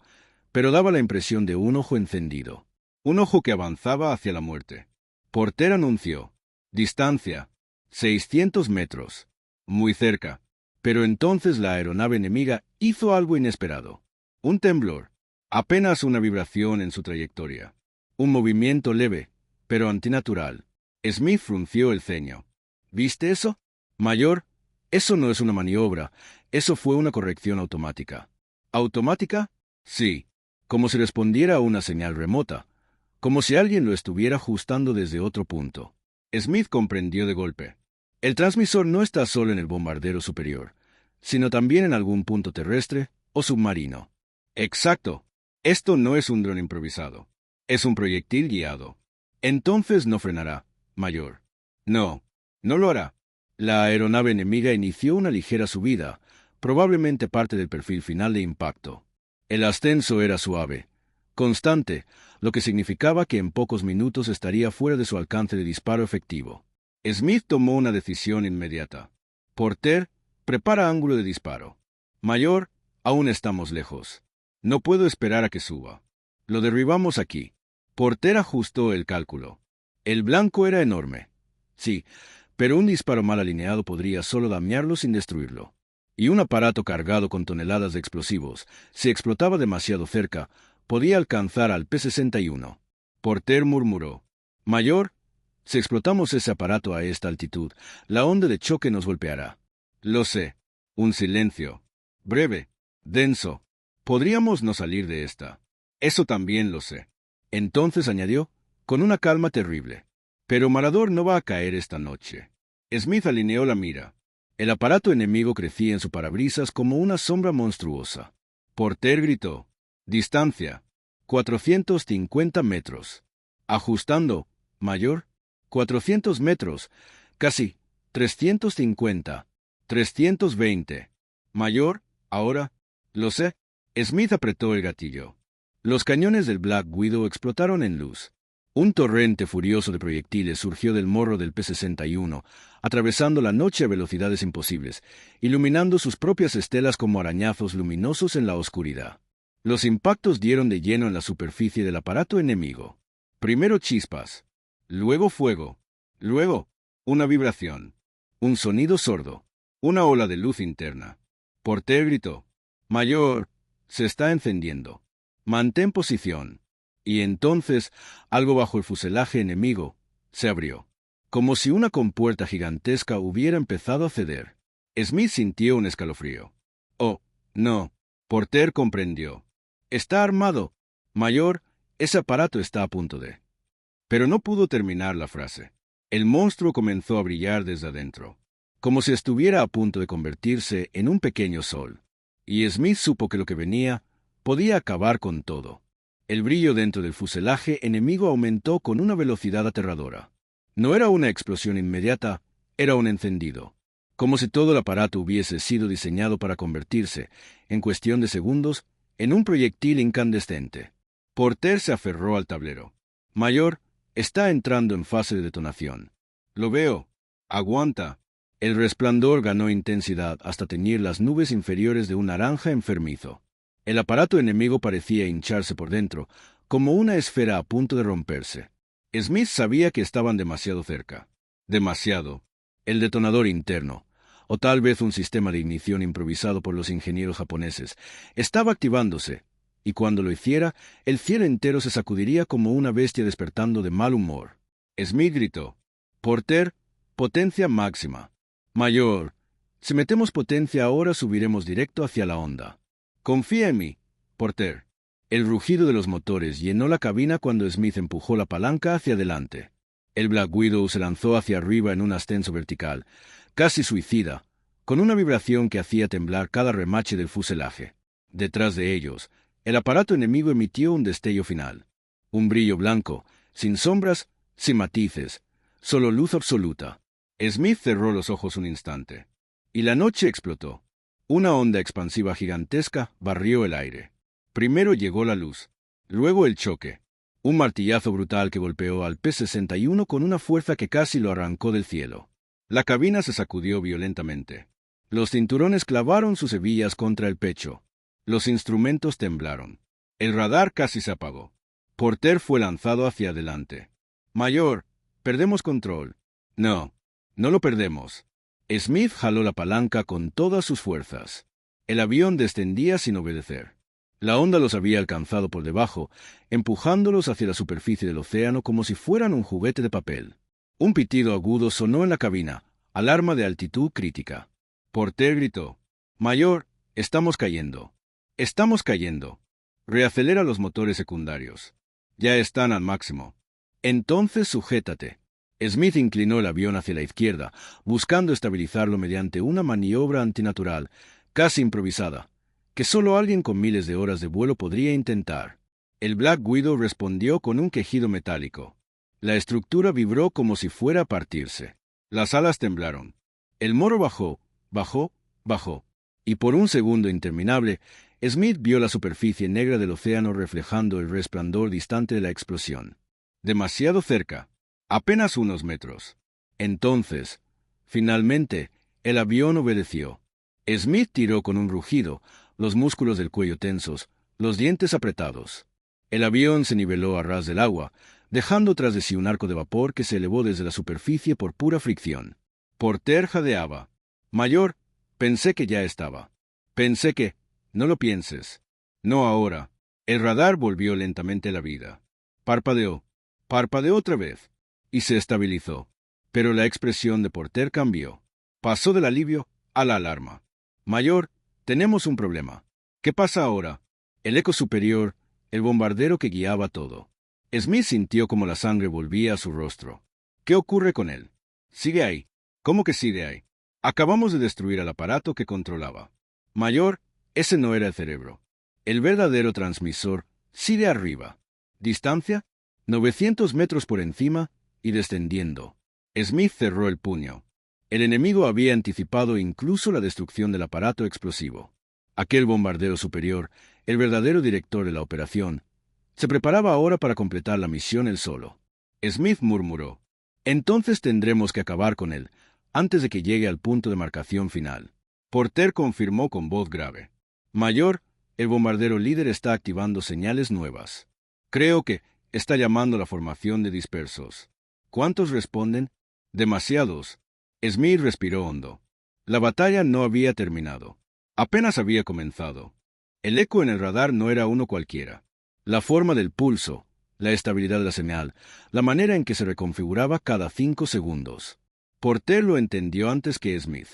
pero daba la impresión de un ojo encendido. Un ojo que avanzaba hacia la muerte. Porter anunció: distancia, 600 metros. Muy cerca. Pero entonces la aeronave enemiga hizo algo inesperado. Un temblor. Apenas una vibración en su trayectoria. Un movimiento leve, pero antinatural. Smith frunció el ceño. ¿Viste eso? Mayor, eso no es una maniobra, eso fue una corrección automática. ¿Automática? Sí. Como si respondiera a una señal remota, como si alguien lo estuviera ajustando desde otro punto. Smith comprendió de golpe. El transmisor no está solo en el bombardero superior, sino también en algún punto terrestre o submarino. Exacto. Esto no es un dron improvisado. Es un proyectil guiado. Entonces no frenará, mayor. No, no lo hará. La aeronave enemiga inició una ligera subida, probablemente parte del perfil final de impacto. El ascenso era suave, constante, lo que significaba que en pocos minutos estaría fuera de su alcance de disparo efectivo. Smith tomó una decisión inmediata. Porter, prepara ángulo de disparo. Mayor, aún estamos lejos. No puedo esperar a que suba. Lo derribamos aquí. Porter ajustó el cálculo. El blanco era enorme. Sí, pero un disparo mal alineado podría solo dañarlo sin destruirlo. Y un aparato cargado con toneladas de explosivos, si explotaba demasiado cerca, podía alcanzar al P-61. Porter murmuró: mayor, si explotamos ese aparato a esta altitud, la onda de choque nos golpeará. Lo sé. Un silencio. Breve. Denso. Podríamos no salir de esta. Eso también lo sé. Entonces añadió, con una calma terrible: pero Marador no va a caer esta noche. Smith alineó la mira. El aparato enemigo crecía en su parabrisas como una sombra monstruosa. Porter gritó: distancia, 450 metros. Ajustando, mayor, 400 metros, casi, 350, 320. Mayor, ahora, lo sé. Smith apretó el gatillo. Los cañones del Black Widow explotaron en luz. Un torrente furioso de proyectiles surgió del morro del P-61, atravesando la noche a velocidades imposibles, iluminando sus propias estelas como arañazos luminosos en la oscuridad. Los impactos dieron de lleno en la superficie del aparato enemigo. Primero chispas, luego fuego, luego una vibración, un sonido sordo, una ola de luz interna. Porter gritó: mayor, se está encendiendo. Mantén posición. Y entonces, algo bajo el fuselaje enemigo, se abrió. Como si una compuerta gigantesca hubiera empezado a ceder. Smith sintió un escalofrío. Oh, no. Porter comprendió. Está armado. Mayor, ese aparato está a punto de... Pero no pudo terminar la frase. El monstruo comenzó a brillar desde adentro, como si estuviera a punto de convertirse en un pequeño sol. Y Smith supo que lo que venía podía acabar con todo. El brillo dentro del fuselaje enemigo aumentó con una velocidad aterradora. No era una explosión inmediata, era un encendido. Como si todo el aparato hubiese sido diseñado para convertirse, en cuestión de segundos, en un proyectil incandescente. Porter se aferró al tablero. Mayor, está entrando en fase de detonación. Lo veo. Aguanta. El resplandor ganó intensidad hasta teñir las nubes inferiores de un naranja enfermizo. El aparato enemigo parecía hincharse por dentro, como una esfera a punto de romperse. Smith sabía que estaban demasiado cerca. Demasiado. El detonador interno, o tal vez un sistema de ignición improvisado por los ingenieros japoneses, estaba activándose, y cuando lo hiciera, el cielo entero se sacudiría como una bestia despertando de mal humor. Smith gritó: «Porter, potencia máxima. Mayor, si metemos potencia ahora subiremos directo hacia la onda. Confía en mí, Porter». El rugido de los motores llenó la cabina cuando Smith empujó la palanca hacia adelante. El Black Widow se lanzó hacia arriba en un ascenso vertical, casi suicida, con una vibración que hacía temblar cada remache del fuselaje. Detrás de ellos, el aparato enemigo emitió un destello final. Un brillo blanco, sin sombras, sin matices, solo luz absoluta. Smith cerró los ojos un instante. Y la noche explotó. Una onda expansiva gigantesca barrió el aire. Primero llegó la luz, luego el choque. Un martillazo brutal que golpeó al P-61 con una fuerza que casi lo arrancó del cielo. La cabina se sacudió violentamente. Los cinturones clavaron sus hebillas contra el pecho. Los instrumentos temblaron. El radar casi se apagó. Porter fue lanzado hacia adelante. «Mayor, perdemos control». «No, no lo perdemos». Smith jaló la palanca con todas sus fuerzas. El avión descendía sin obedecer. La onda los había alcanzado por debajo, empujándolos hacia la superficie del océano como si fueran un juguete de papel. Un pitido agudo sonó en la cabina, alarma de altitud crítica. Porter gritó: «Mayor, estamos cayendo. Estamos cayendo. Reacelera los motores secundarios. Ya están al máximo. Entonces sujétate». Smith inclinó el avión hacia la izquierda, buscando estabilizarlo mediante una maniobra antinatural, casi improvisada, que solo alguien con miles de horas de vuelo podría intentar. El Black Widow respondió con un quejido metálico. La estructura vibró como si fuera a partirse. Las alas temblaron. El moro bajó, bajó, y por un segundo interminable, Smith vio la superficie negra del océano reflejando el resplandor distante de la explosión. Demasiado cerca, apenas unos metros. Entonces, finalmente, el avión obedeció. Smith tiró con un rugido, los músculos del cuello tensos, los dientes apretados. El avión se niveló a ras del agua, dejando tras de sí un arco de vapor que se elevó desde la superficie por pura fricción. Porter jadeaba. «Mayor, pensé que ya estaba. Pensé que... No lo pienses. No ahora». El radar volvió lentamente a la vida. Parpadeó. Parpadeó otra vez. Y se estabilizó. Pero la expresión de Porter cambió. Pasó del alivio a la alarma. «Mayor, tenemos un problema». «¿Qué pasa ahora?» El eco superior, el bombardero que guiaba todo. Smith sintió como la sangre volvía a su rostro. «¿Qué ocurre con él?» «Sigue ahí». «¿Cómo que sigue ahí?» «Acabamos de destruir el aparato que controlaba». «Mayor, ese no era el cerebro. El verdadero transmisor sigue arriba». «¿Distancia?» 900 metros por encima y descendiendo. Smith cerró el puño. El enemigo había anticipado incluso la destrucción del aparato explosivo. Aquel bombardero superior, el verdadero director de la operación, se preparaba ahora para completar la misión él solo. Smith murmuró: «Entonces tendremos que acabar con él, antes de que llegue al punto de marcación final». Porter confirmó con voz grave: «Mayor, el bombardero líder está activando señales nuevas. Creo que está llamando a la formación de dispersos». «¿Cuántos responden?» «Demasiados». Smith respiró hondo. La batalla no había terminado. Apenas había comenzado. El eco en el radar no era uno cualquiera. La forma del pulso, la estabilidad de la señal, la manera en que se reconfiguraba cada 5 segundos. Porter lo entendió antes que Smith.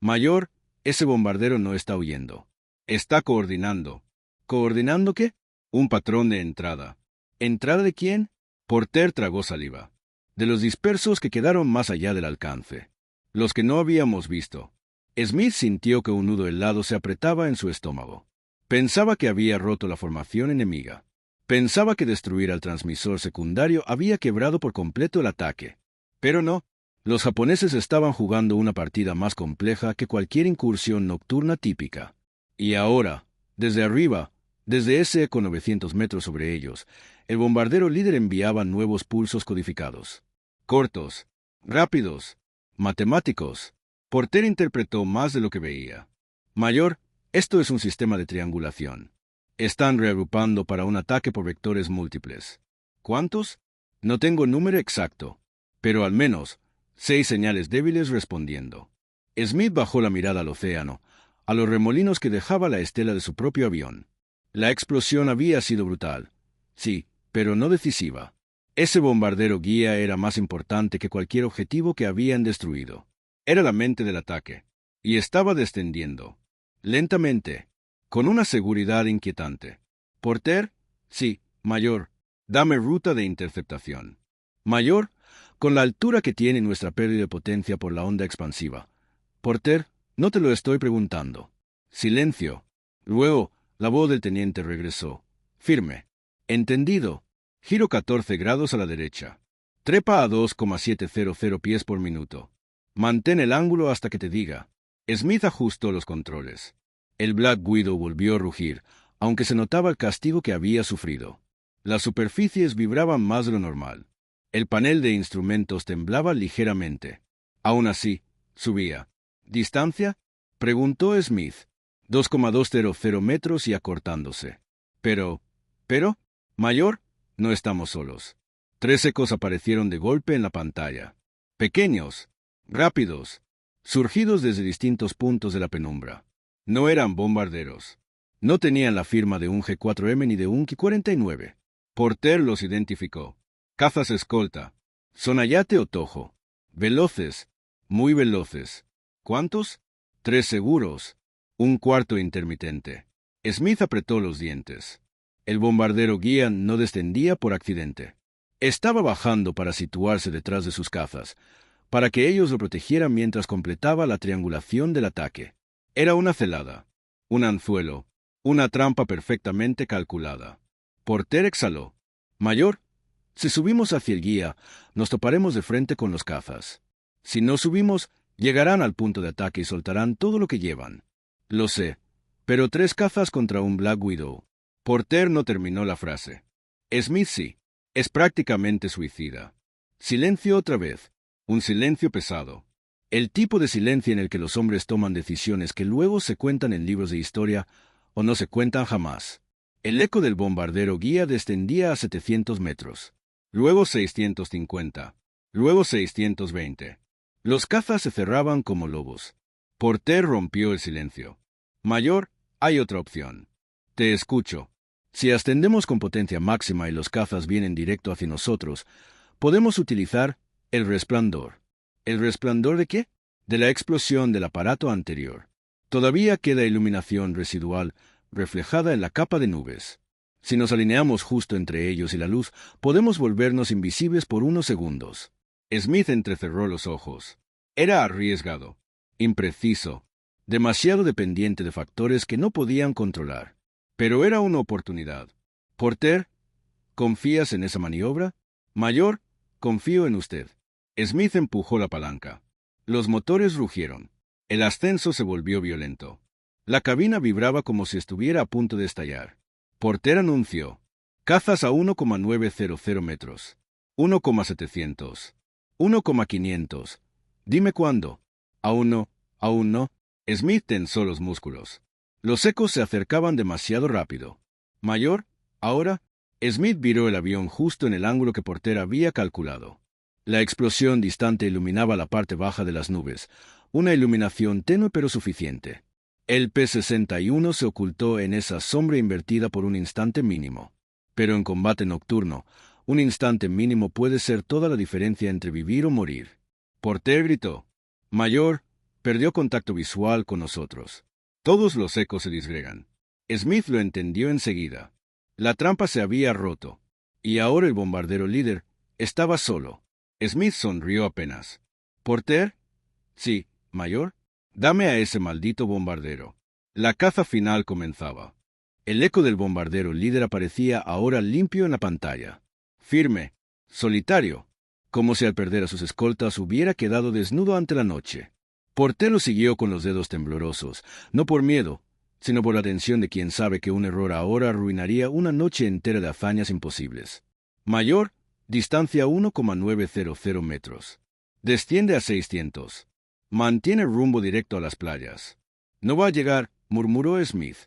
«Mayor, ese bombardero no está huyendo. Está coordinando». «¿Coordinando qué?» «Un patrón de entrada». «¿Entrada de quién?» Porter tragó saliva. «De los dispersos que quedaron más allá del alcance. Los que no habíamos visto». Smith sintió que un nudo helado se apretaba en su estómago. Pensaba que había roto la formación enemiga. Pensaba que destruir al transmisor secundario había quebrado por completo el ataque. Pero no. Los japoneses estaban jugando una partida más compleja que cualquier incursión nocturna típica. Y ahora, desde arriba, Desde ese eco 900 metros sobre ellos, el bombardero líder enviaba nuevos pulsos codificados. Cortos, rápidos, matemáticos. Porter interpretó más de lo que veía. Mayor, esto es un sistema de triangulación. Están reagrupando para un ataque por vectores múltiples. ¿Cuántos? No tengo número exacto, pero al menos 6 señales débiles respondiendo. Smith bajó la mirada al océano, a los remolinos que dejaba la estela de su propio avión. La explosión había sido brutal, sí, pero no decisiva. Ese bombardero guía era más importante que cualquier objetivo que habían destruido. Era la mente del ataque, y estaba descendiendo, lentamente, con una seguridad inquietante. Porter, sí, mayor, dame ruta de interceptación. Mayor, con la altura que tiene nuestra pérdida de potencia por la onda expansiva. Porter, no te lo estoy preguntando. Silencio. Luego, la voz del teniente regresó. Firme. Entendido. Giro 14 grados a la derecha. Trepa a 2,700 pies por minuto. Mantén el ángulo hasta que te diga. Smith ajustó los controles. El Black Widow volvió a rugir, aunque se notaba el castigo que había sufrido. Las superficies vibraban más de lo normal. El panel de instrumentos temblaba ligeramente. Aún así, subía. ¿Distancia? Preguntó Smith. 2,200 metros y acortándose. Pero, mayor, no estamos solos. 3 ecos aparecieron de golpe en la pantalla. Pequeños, rápidos, surgidos desde distintos puntos de la penumbra. No eran bombarderos. No tenían la firma de un G4M ni de un Ki-49. Porter los identificó. Cazas escolta. Sonayate o Tojo. Veloces, muy veloces. ¿Cuántos? 3 seguros. Un cuarto intermitente. Smith apretó los dientes. El bombardero guía no descendía por accidente. Estaba bajando para situarse detrás de sus cazas, para que ellos lo protegieran mientras completaba la triangulación del ataque. Era una celada, un anzuelo, una trampa perfectamente calculada. Porter exhaló. Mayor, si subimos hacia el guía, nos toparemos de frente con los cazas. Si no subimos, llegarán al punto de ataque y soltarán todo lo que llevan. Lo sé, pero 3 cazas contra un Black Widow. Porter no terminó la frase. Smith sí, es prácticamente suicida. Silencio otra vez, un silencio pesado. El tipo de silencio en el que los hombres toman decisiones que luego se cuentan en libros de historia o no se cuentan jamás. El eco del bombardero guía descendía a 700 metros, luego 650, luego 620. Los cazas se cerraban como lobos. Porter rompió el silencio. Mayor, hay otra opción. Te escucho. Si ascendemos con potencia máxima y los cazas vienen directo hacia nosotros, podemos utilizar el resplandor. ¿El resplandor de qué? De la explosión del aparato anterior. Todavía queda iluminación residual reflejada en la capa de nubes. Si nos alineamos justo entre ellos y la luz, podemos volvernos invisibles por unos segundos. Smith entrecerró los ojos. Era arriesgado, impreciso, demasiado dependiente de factores que no podían controlar. Pero era una oportunidad. Porter, ¿confías en esa maniobra? Mayor, confío en usted. Smith empujó la palanca. Los motores rugieron. El ascenso se volvió violento. La cabina vibraba como si estuviera a punto de estallar. Porter anunció. Cazas a 1,900 metros. 1,700. 1,500. Dime cuándo. Aún no, aún no. Smith tensó los músculos. Los ecos se acercaban demasiado rápido. Mayor, ahora, Smith viró el avión justo en el ángulo que Porter había calculado. La explosión distante iluminaba la parte baja de las nubes, una iluminación tenue pero suficiente. El P-61 se ocultó en esa sombra invertida por un instante mínimo. Pero en combate nocturno, un instante mínimo puede ser toda la diferencia entre vivir o morir. Porter gritó. Mayor, perdió contacto visual con nosotros. Todos los ecos se disgregan. Smith lo entendió enseguida. La trampa se había roto, y ahora el bombardero líder estaba solo. Smith sonrió apenas. ¿Porter? Sí, mayor. Dame a ese maldito bombardero. La caza final comenzaba. El eco del bombardero líder aparecía ahora limpio en la pantalla. Firme, solitario, como si al perder a sus escoltas hubiera quedado desnudo ante la noche. Porter lo siguió con los dedos temblorosos, no por miedo, sino por la tensión de quien sabe que un error ahora arruinaría una noche entera de hazañas imposibles. Mayor, distancia 1,900 metros. Desciende a 600. Mantiene rumbo directo a las playas. No va a llegar, murmuró Smith.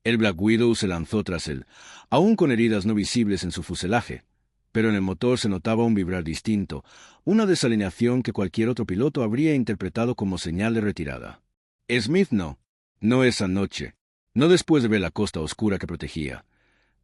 El Black Widow se lanzó tras él, aún con heridas no visibles en su fuselaje, pero en el motor se notaba un vibrar distinto, una desalineación que cualquier otro piloto habría interpretado como señal de retirada. Smith no esa noche, no después de ver la costa oscura que protegía.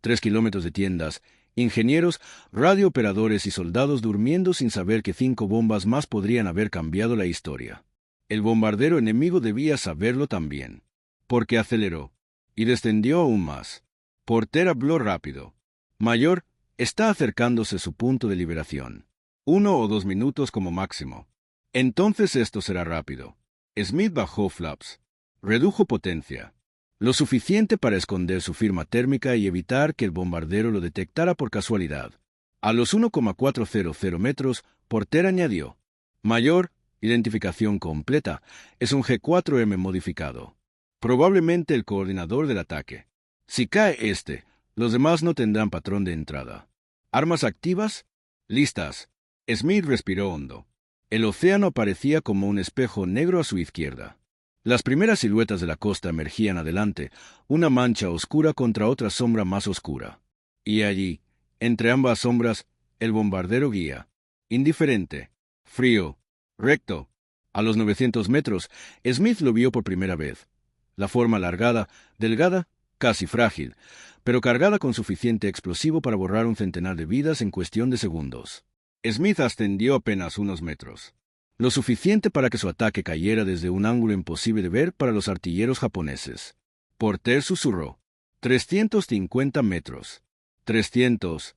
3 kilómetros de tiendas, ingenieros, radiooperadores y soldados durmiendo sin saber que 5 bombas más podrían haber cambiado la historia. El bombardero enemigo debía saberlo también, porque aceleró y descendió aún más. Porter habló rápido. Mayor, está acercándose su punto de liberación. 1 o 2 minutos como máximo. Entonces esto será rápido. Smith bajó flaps. Redujo potencia. Lo suficiente para esconder su firma térmica y evitar que el bombardero lo detectara por casualidad. A los 1,400 metros, Porter añadió: Mayor, identificación completa, es un G4M modificado. Probablemente el coordinador del ataque. Si cae este, los demás no tendrán patrón de entrada. ¿Armas activas? Listas. Smith respiró hondo. El océano parecía como un espejo negro a su izquierda. Las primeras siluetas de la costa emergían adelante, una mancha oscura contra otra sombra más oscura. Y allí, entre ambas sombras, el bombardero guía. Indiferente. Frío. Recto. A los 900 metros, Smith lo vio por primera vez. La forma alargada, delgada, casi frágil, pero cargada con suficiente explosivo para borrar un centenar de vidas en cuestión de segundos. Smith ascendió apenas unos metros. Lo suficiente para que su ataque cayera desde un ángulo imposible de ver para los artilleros japoneses. Porter susurró: 350 metros. 300.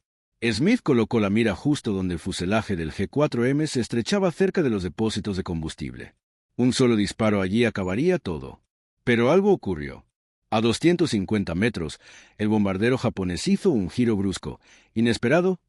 Smith colocó la mira justo donde el fuselaje del G4M se estrechaba cerca de los depósitos de combustible. Un solo disparo allí acabaría todo. Pero algo ocurrió. A 250 metros, el bombardero japonés hizo un giro brusco, inesperado,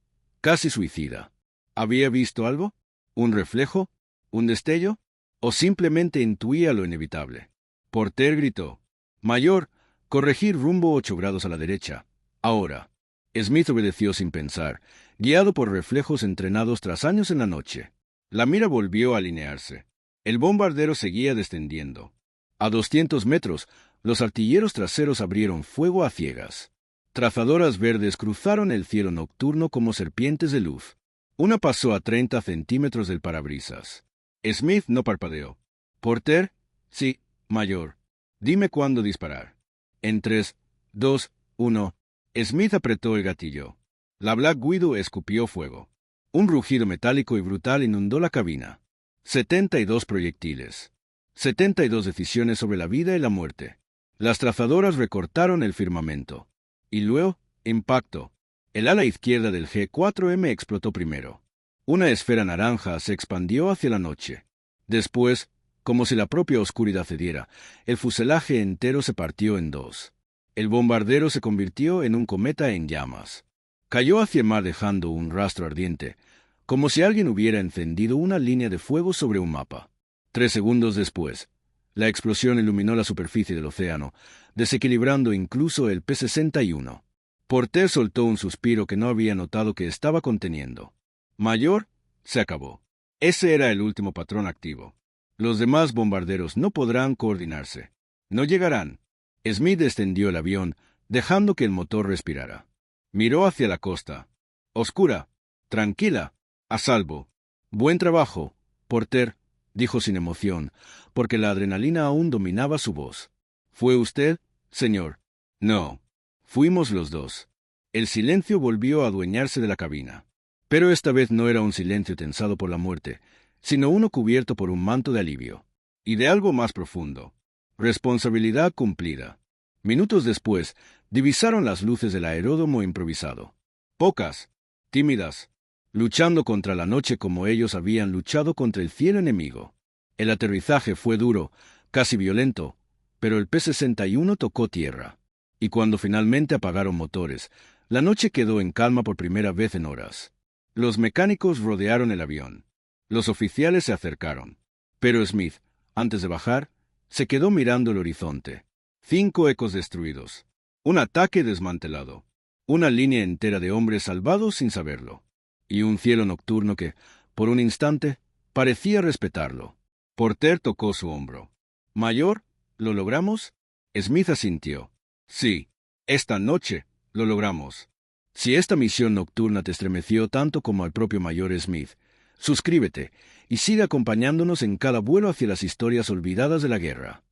casi suicida. ¿Había visto algo? ¿Un reflejo? ¿Un destello? ¿O simplemente intuía lo inevitable? Porter gritó: Mayor, corregir rumbo 8 grados a la derecha. Ahora. Smith obedeció sin pensar, guiado por reflejos entrenados tras años en la noche. La mira volvió a alinearse. El bombardero seguía descendiendo. A 200 metros, los artilleros traseros abrieron fuego a ciegas. Trazadoras verdes cruzaron el cielo nocturno como serpientes de luz. Una pasó a 30 centímetros del parabrisas. Smith no parpadeó. Porter, sí, mayor. Dime cuándo disparar. En 3, 2, 1. Smith apretó el gatillo. La Black Widow escupió fuego. Un rugido metálico y brutal inundó la cabina. 72 proyectiles. 72 decisiones sobre la vida y la muerte. Las trazadoras recortaron el firmamento. Y luego, impacto. El ala izquierda del G4M explotó primero. Una esfera naranja se expandió hacia la noche. Después, como si la propia oscuridad cediera, el fuselaje entero se partió en 2. El bombardero se convirtió en un cometa en llamas. Cayó hacia el mar dejando un rastro ardiente, como si alguien hubiera encendido una línea de fuego sobre un mapa. 3 segundos después, la explosión iluminó la superficie del océano, desequilibrando incluso el P-61. Porter soltó un suspiro que no había notado que estaba conteniendo. Mayor, se acabó. Ese era el último patrón activo. Los demás bombarderos no podrán coordinarse. No llegarán. Smith descendió el avión, dejando que el motor respirara. Miró hacia la costa. Oscura, tranquila, a salvo. Buen trabajo, Porter, dijo sin emoción, porque la adrenalina aún dominaba su voz. ¿Fue usted, señor? No. Fuimos los dos. El silencio volvió a adueñarse de la cabina. Pero esta vez no era un silencio tensado por la muerte, sino uno cubierto por un manto de alivio. Y de algo más profundo. Responsabilidad cumplida. Minutos después, divisaron las luces del aeródromo improvisado. Pocas, tímidas, luchando contra la noche como ellos habían luchado contra el cielo enemigo. El aterrizaje fue duro, casi violento, pero el P-61 tocó tierra. Y cuando finalmente apagaron motores, la noche quedó en calma por primera vez en horas. Los mecánicos rodearon el avión. Los oficiales se acercaron. Pero Smith, antes de bajar, se quedó mirando el horizonte. 5 ecos destruidos. Un ataque desmantelado. Una línea entera de hombres salvados sin saberlo. Y un cielo nocturno que, por un instante, parecía respetarlo. Porter tocó su hombro. «Mayor, ¿lo logramos?» Smith asintió. «Sí, esta noche lo logramos». Si esta misión nocturna te estremeció tanto como al propio Mayor Smith, suscríbete y sigue acompañándonos en cada vuelo hacia las historias olvidadas de la guerra.